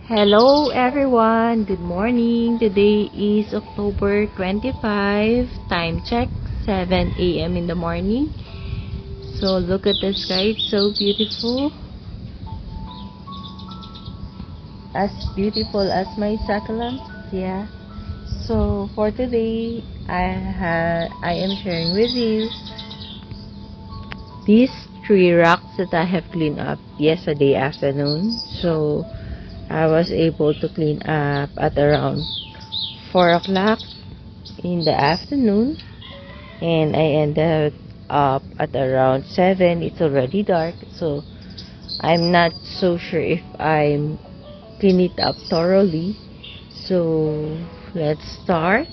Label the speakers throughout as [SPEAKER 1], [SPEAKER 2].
[SPEAKER 1] Hello everyone, good morning. Today is October 25, time check 7 a.m. in the morning. So look at the sky, it's so beautiful. As beautiful as my succulents, yeah. So for today, I am sharing with you these 3 rocks that I have cleaned up yesterday afternoon. So I was able to clean up at around 4 o'clock in the afternoon, and I ended up at around 7. It's already dark, so I'm not so sure if I'm clean it up thoroughly. So let's start.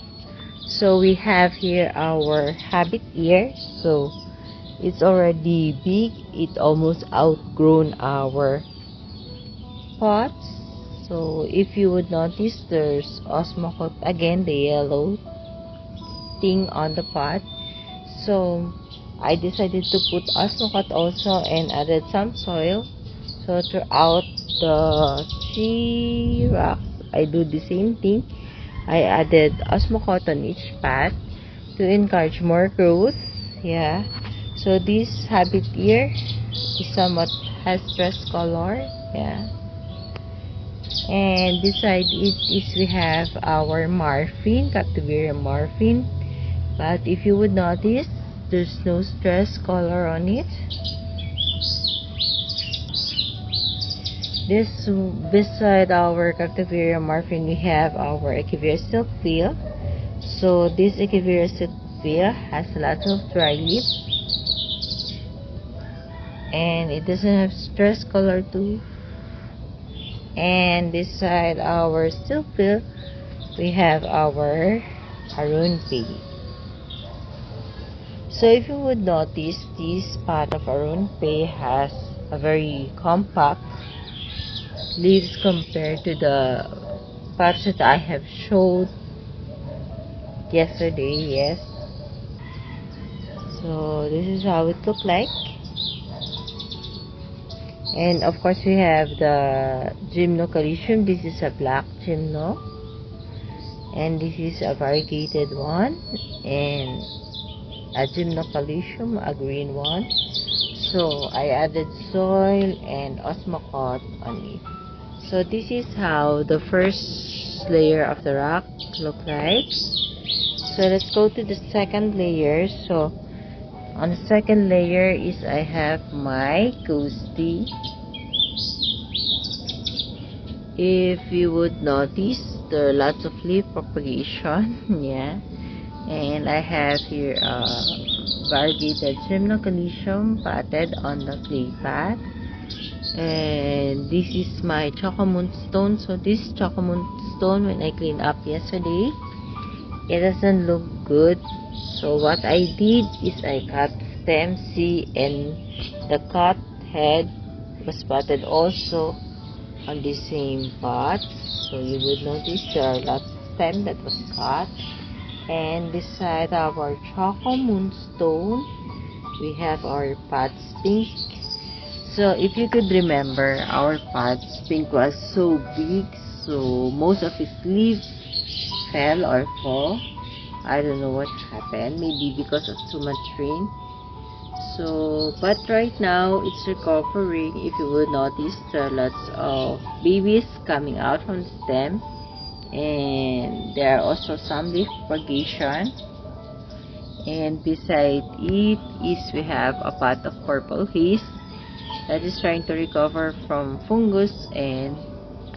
[SPEAKER 1] So we have here our habit ear. So it's already big. It almost outgrown our pots. So if you would notice, there's osmocote again, the yellow thing on the pot. So I decided to put osmocote also and added some soil. So throughout the 3 rocks, I do the same thing. I added osmocote on each pot to encourage more growth. Yeah. So this habit here is somewhat has stress color. Yeah. And beside it is we have our morphine, Captivarium morphine. But if you would notice, there's no stress color on it. This beside our Captivarium morphine, we have our Echeveria silkweed. So this Echeveria silkweed has lots of dry leaves, and it doesn't have stress color too. And beside our silkweed, we have our Aroon Bay. So if you would notice, this pot of Aroon Bay has a very compact leaves compared to the pots that I have showed yesterday. Yes. So this is how it looked like. And of course we have the Gymnocalcium. This is a black gymno, and this is a variegated one, and a Gymnocalcium, a green one. So I added soil and osmocote on it. So this is how the first layer of the rock look like. So let's go to the second layer. So on the second layer is I have my ghosty. If you would notice, there are lots of leaf propagation. Yeah. And I have here variegated Gymnocalcium potted on the clay pot. And this is my Choco Moonstone. So this Choco Moonstone, when I cleaned up yesterday, it doesn't look good. So what I did is I cut stem C, and the cut head was potted also on the same pot. So you would notice there are lots of stem that was cut. And beside our Choco Moonstone, we have our pots pink. So if you could remember, our pots pink was so big, so most of its leaves fell or fall. I don't know what happened, maybe because of too much rain. So but right now it's recovering. If you would notice, there are lots of babies coming out from the stem, and there are also some leaf propagation. And beside it is we have a pot of purple haze that is trying to recover from fungus and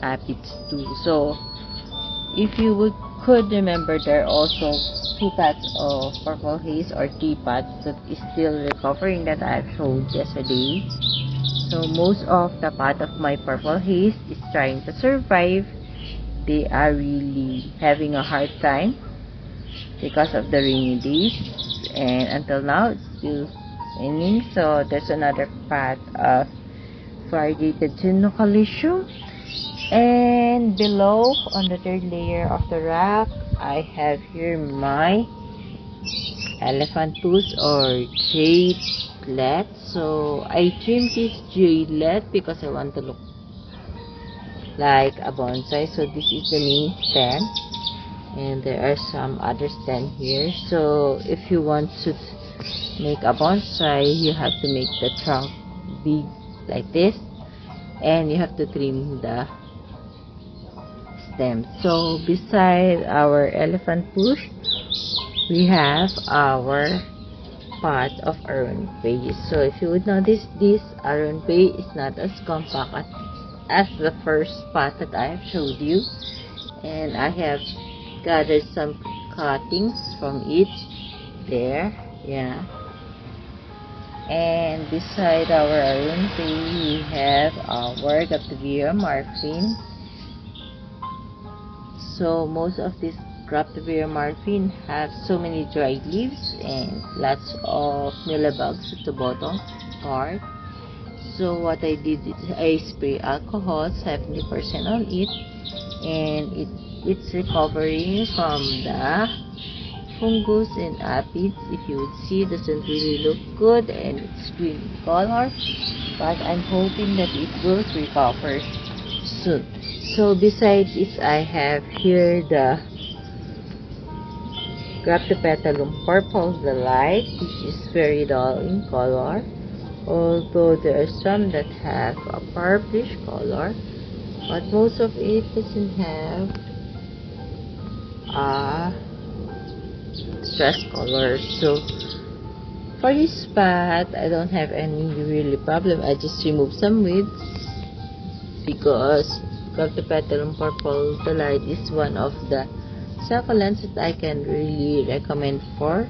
[SPEAKER 1] aphids too. So if you could remember, there are also 2 pots of purple haze, or 3 pots that is still recovering that I've showed yesterday. So most of the pot of my purple haze is trying to survive. They are really having a hard time because of the rainy days, and until now it's still raining. So there's another pot of variegated Gymnocalcium. And below, on the third layer of the rock, I have here my elephantus or jadelet. So I trimmed this jadelet because I want to look like a bonsai. So this is the main stand, and there are some other stand here. So if you want to make a bonsai, you have to make the trunk big like this, and you have to trim the stem. So beside our elephant bush, we have our pot of aronpe. So if you would notice, this aronpe is not as compact as the first pot that I have showed you, and I have gathered some cuttings from it there, yeah. And beside our aronpe, we have our Graptoveria marfin. So most of this Graptoveria marfin have so many dried leaves and lots of mealybugs at the bottom part. So what I did is I spray alcohol 70% on it, and it's recovering from the fungus and aphids. If you would see, it doesn't really look good and it's green in color, but I'm hoping that it will recover soon. So besides it, I have here the Graptopetalum purple delight, which is very dull in color, although there are some that have a purplish color, but most of it doesn't have a stress color. So for this spot, I don't have any really problem. I just remove some weeds because Graptopetalum purple delight is one of the succulents that I can really recommend for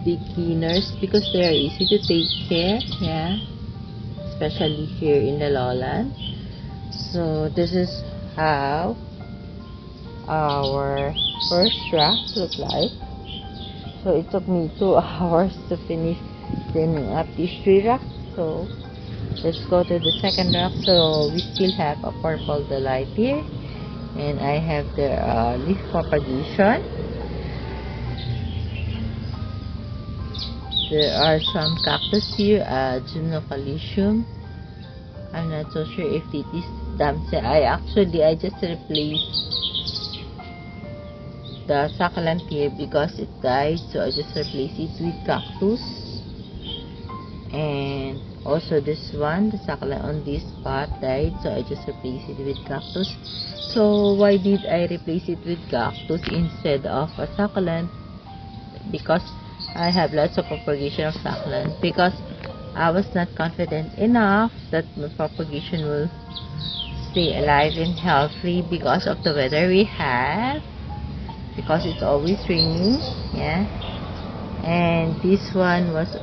[SPEAKER 1] beginners because they are easy to take care, yeah, especially here in the lowland. So this is how our first rack look like. So it took me 2 hours to finish trimming up these 3 racks. So let's go to the second rack. So we still have a purple delight here, and I have the leaf propagation. There are some cactus here, Gymnocalcium. I'm not so sure if it is damse. I just replaced the succulent here because it died, so I just replaced it with cactus. And also this one, the succulent on this pot died, so I just replaced it with cactus. So why did I replace it with cactus instead of a succulent? Because I have lots of propagation of succulent, because I was not confident enough that my propagation will stay alive and healthy because of the weather we have, because it's always raining, yeah. And this one was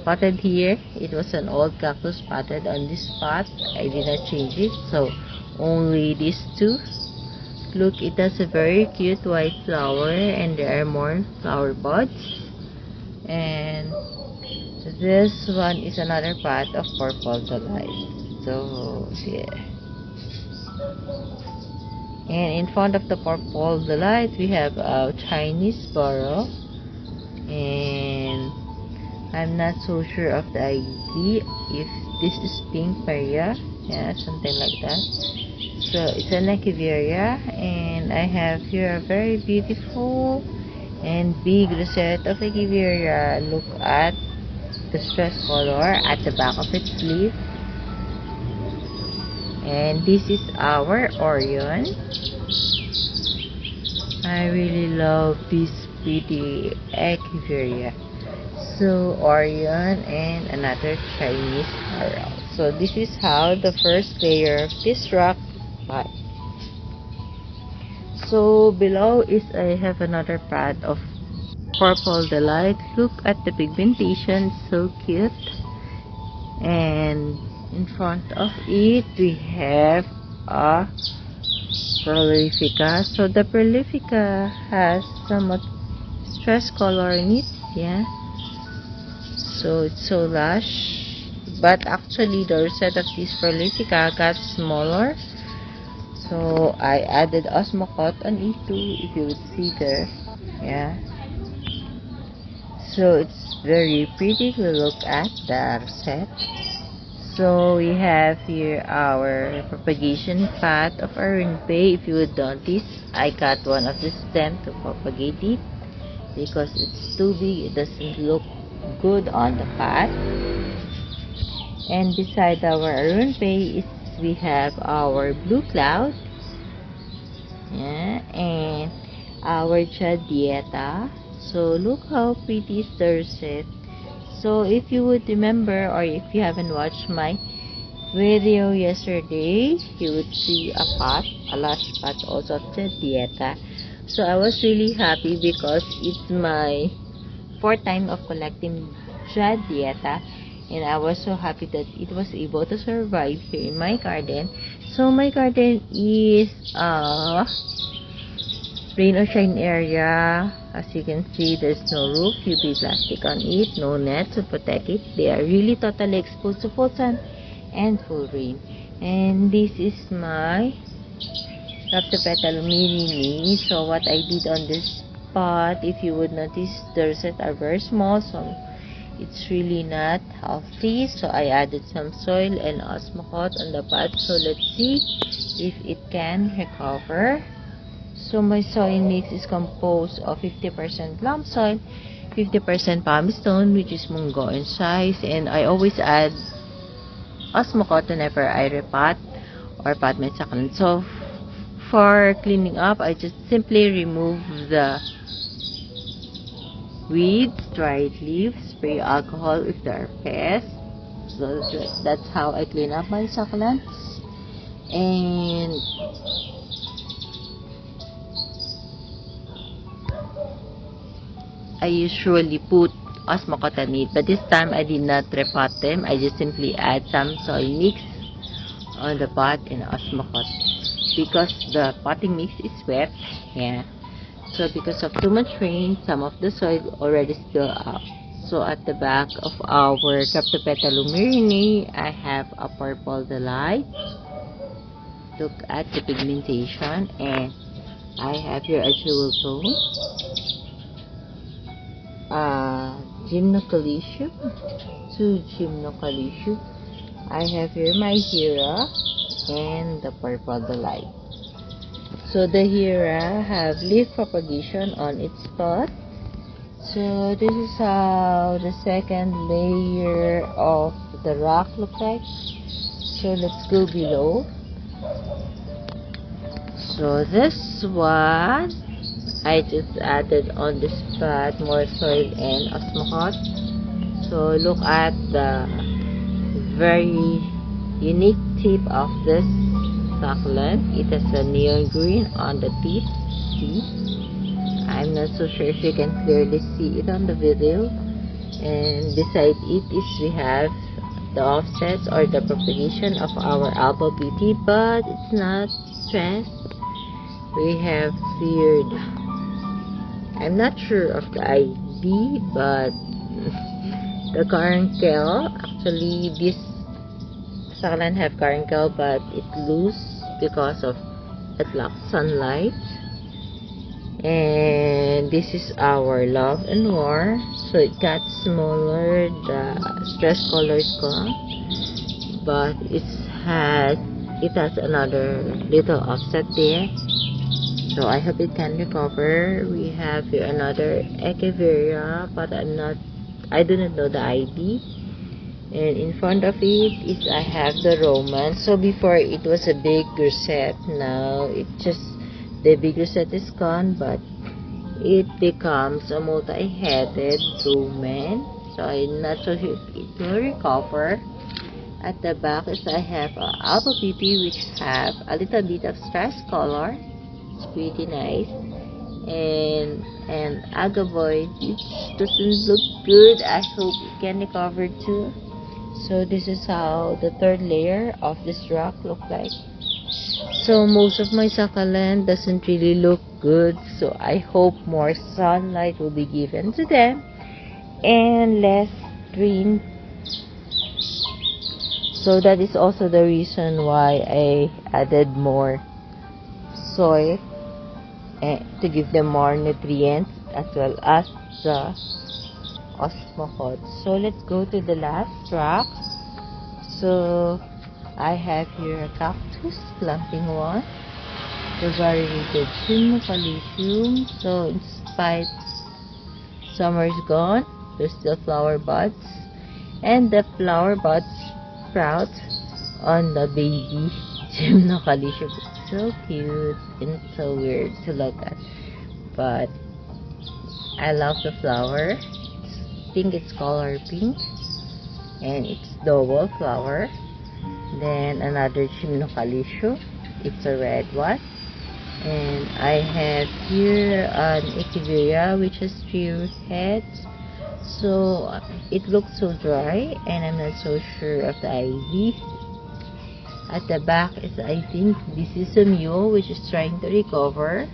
[SPEAKER 1] potted here. It was an old cactus potted on this pot. I did not change it, so only these two. Look, it has a very cute white flower, and there are more flower buds. And this one is another pot of purple delight. So yeah. And in front of the purple delight, we have a Chinese burrow, and I'm not so sure of the ID if this is pink peria, yeah, something like that. So it's an Echeveria, and I have here a very beautiful and big rosette of Echeveria. Look at the stress color at the back of its leaf. And this is our Orion. I really love this pretty Echeveria. So Orion and another Chinese coral. So this is how the first layer of this rock pot. So below is I have another pot of purple delight. Look at the pigmentation, so cute. And in front of it we have a Prolifica. So the Prolifica has somewhat stress color in it, yeah. So it's so lush, but actually the rosette of this Prolifica got smaller, so I added Osmocote on it too, if you would see there, yeah. So it's very pretty to look at the rosette. So we have here our propagation path of Arunpei. If you would notice, I cut one of the stem to propagate it because it's too big. It doesn't look good on the path. And beside our Arunpei is we have our blue cloud, yeah, and our Chadieta. So look how pretty is the rosette. So if you would remember, or if you haven't watched my video yesterday, you would see a large pot also of Chadieta. So I was really happy because it's my fourth time of collecting Chadieta, and I was so happy that it was able to survive here in my garden. So my garden is rain or shine area. As you can see, there's no roof, UV plastic on it, no net to protect it. They are really totally exposed to full sun and full rain. And this is my Rhaptopetalum mirini. So what I did on this pot, if you would notice, the rosettes are very small, so it's really not healthy. So I added some soil and osmocote on the pot. So let's see if it can recover. So my soil mix is composed of 50% loam soil, 50% pumice stone, which is munggo in size, and I always add osmocote whenever I repot or pot my succulent. So for cleaning up, I just simply remove the weeds, dried leaves, spray alcohol if there are pests. So that's how I clean up my succulents. And I usually put osmocote on it, but this time I did not repot them. I just simply add some soil mix on the pot and osmocote because the potting mix is wet. Yeah. So because of too much rain, some of the soil already spilled out. So at the back of our Rhaptopetalum mirini, I have a purple delight. Look at the pigmentation, and I have here a jewel tone, Gymnocalcium, two Gymnocalcium. I have here my Hera and the purple delight. So the Hera have leaf propagation on its spot. So this is how the second layer of the rock looks like. So let's go below. So this one, I just added on this spot more soil and osmocote. So look at the very unique tip of this succulent. It has a neon green on the tip. See? I'm not so sure if you can clearly see it on the video. And beside it is we have the offsets or the propagation of our Alba Beauty, but it's not stressed. We have here, I'm not sure of the ID, but the caruncle, actually this succulent have caruncle, but it loose because of it lacks sunlight. And this is our Love and War. So it got smaller, the stress color is gone, but it has another little offset there. So I hope it can recover. We have here another Echeveria, but I do not know the ID. And in front of it is I have the Roman. So before it was a big rosette, now the big rosette is gone, but it becomes a multi-headed Roman. So I'm not sure if it will recover. At the back is I have Alba Beauty, which have a little bit of stress color. It's pretty nice. And Agavoid, which doesn't look good. I hope it can recover too. So this is how the third layer of this rock look like. So most of my succulent doesn't really look good, so I hope more sunlight will be given to them and less rain. So that is also the reason why I added more soil to give them more nutrients as well as the osmocote. So let's go to the last rock. So I have here a cactus, clamping one, the variegated Gymnocalcium. So in spite summer's gone, there's the flower buds, and the flower buds sprout on the baby Gymnocalcium. So cute and so weird to look at, but I love the flower. I think it's color pink, and it's double flower. Then another Gymnocalcium, it's a red one. And I have here an Echeveria which has 3 heads. So it looks so dry, and I'm not so sure of the ivy. At the back is, I think this is a mule which is trying to recover.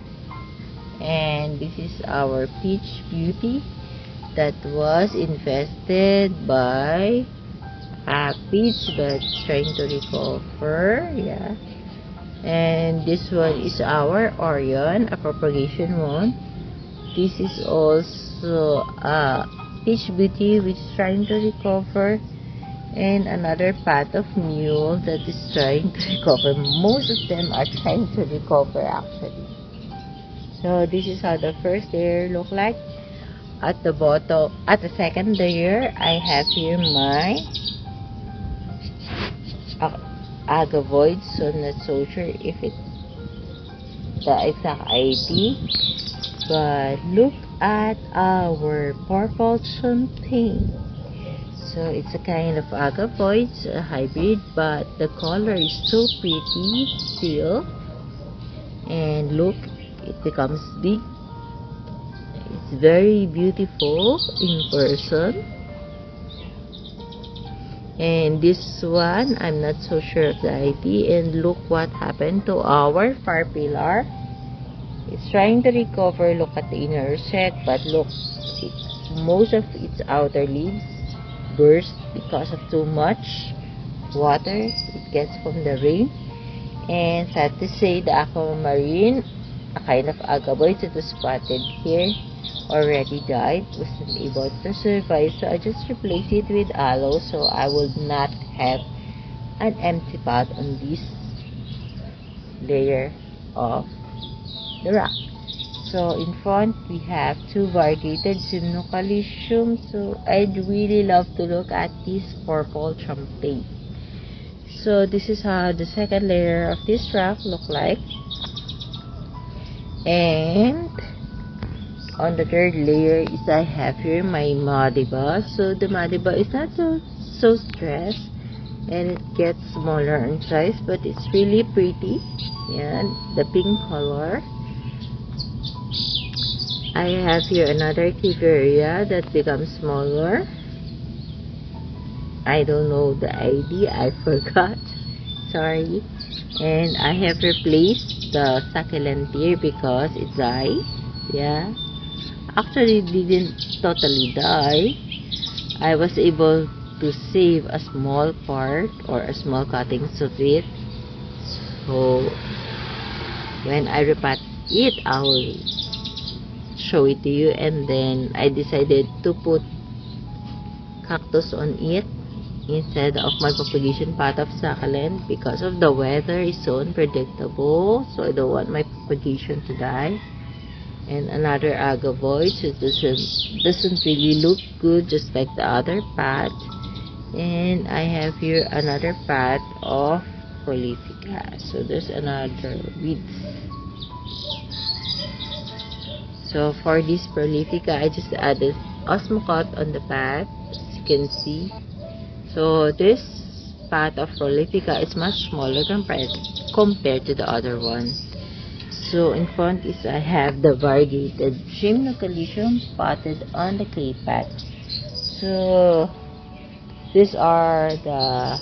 [SPEAKER 1] And this is our peach beauty that was infested by aphids, but trying to recover. Yeah. And this one is our Orion, a propagation one. This is also a peach beauty which is trying to recover, and another pat of mule that is trying to recover. Most of them are trying to recover actually. So this is how the first layer look like. At the bottom, at the second layer, I have here my agavoids. So I'm not so sure if it's the exact ID, but look at our purple champagne. So it's a kind of agavoids, a hybrid, but the color is so pretty still. And look, it becomes big. It's very beautiful in person. And this one, I'm not so sure of the ID. And look what happened to our far pillar. It's trying to recover. Look at the inner set, but look, most of its outer leaves burst because of too much water it gets from the rain. And sad to say, the aquamarine, a kind of agavoid that was spotted here, already died, wasn't able to survive. So I just replaced it with aloe, so I will not have an empty pot on this layer of the rock. So in front we have 2 variegated Gymnocalcium. So I'd really love to look at this purple champagne. So this is how the second layer of this rock look like. And on the third layer is I have here my Madiba. So the Madiba is not so stressed, and it gets smaller in size, but it's really pretty. Yeah, the pink color. I have here another Echeveria that becomes smaller. I don't know the ID, I forgot. Sorry. And I have replaced the succulent here because it died. Yeah. Actually, it didn't totally die. I was able to save a small part or a small cuttings of it. So when I repot it, I will show it to you. And then I decided to put cactus on it instead of my propagation pot of succulent because of the weather is so unpredictable. So I don't want my propagation to die. And another agavoid, so it doesn't really look good just like the other pot. And I have here another pot of Prolifica. So there's another width. So for this Prolifica, I just added Osmocote on the pot, as you can see. So this pot of Prolifica is much smaller compared to the other one. So in front is I have the variegated Gymnocalcium potted on the clay pot. So these are the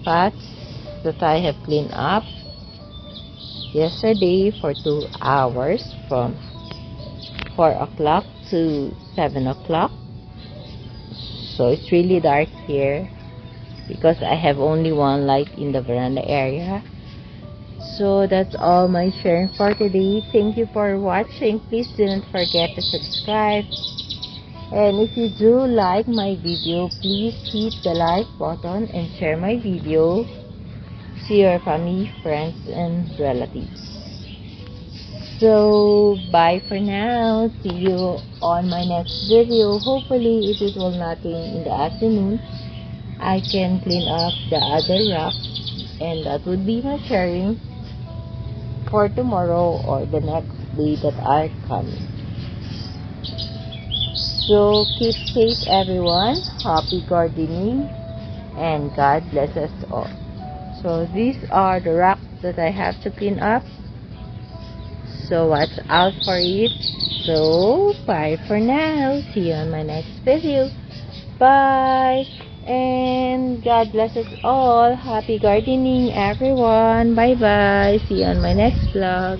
[SPEAKER 1] pots that I have cleaned up yesterday for 2 hours, from 4 o'clock to 7 o'clock. So it's really dark here because I have only one light in the veranda area. So that's all my sharing for today. Thank you for watching. Please do not forget to subscribe And if you do like my video, please hit the like button and share my video to your family, friends, and relatives. So, bye for now. See you on my next video. Hopefully, if it will not rain in the afternoon, I can clean up the other rack, and that would be my sharing for tomorrow or the next day that are coming. So, keep safe everyone. Happy gardening, and God bless us all. So, these are the racks that I have to clean up. So watch out for it. So bye for now. See you on my next video. Bye. And God bless us all. Happy gardening everyone. Bye bye. See you on my next vlog.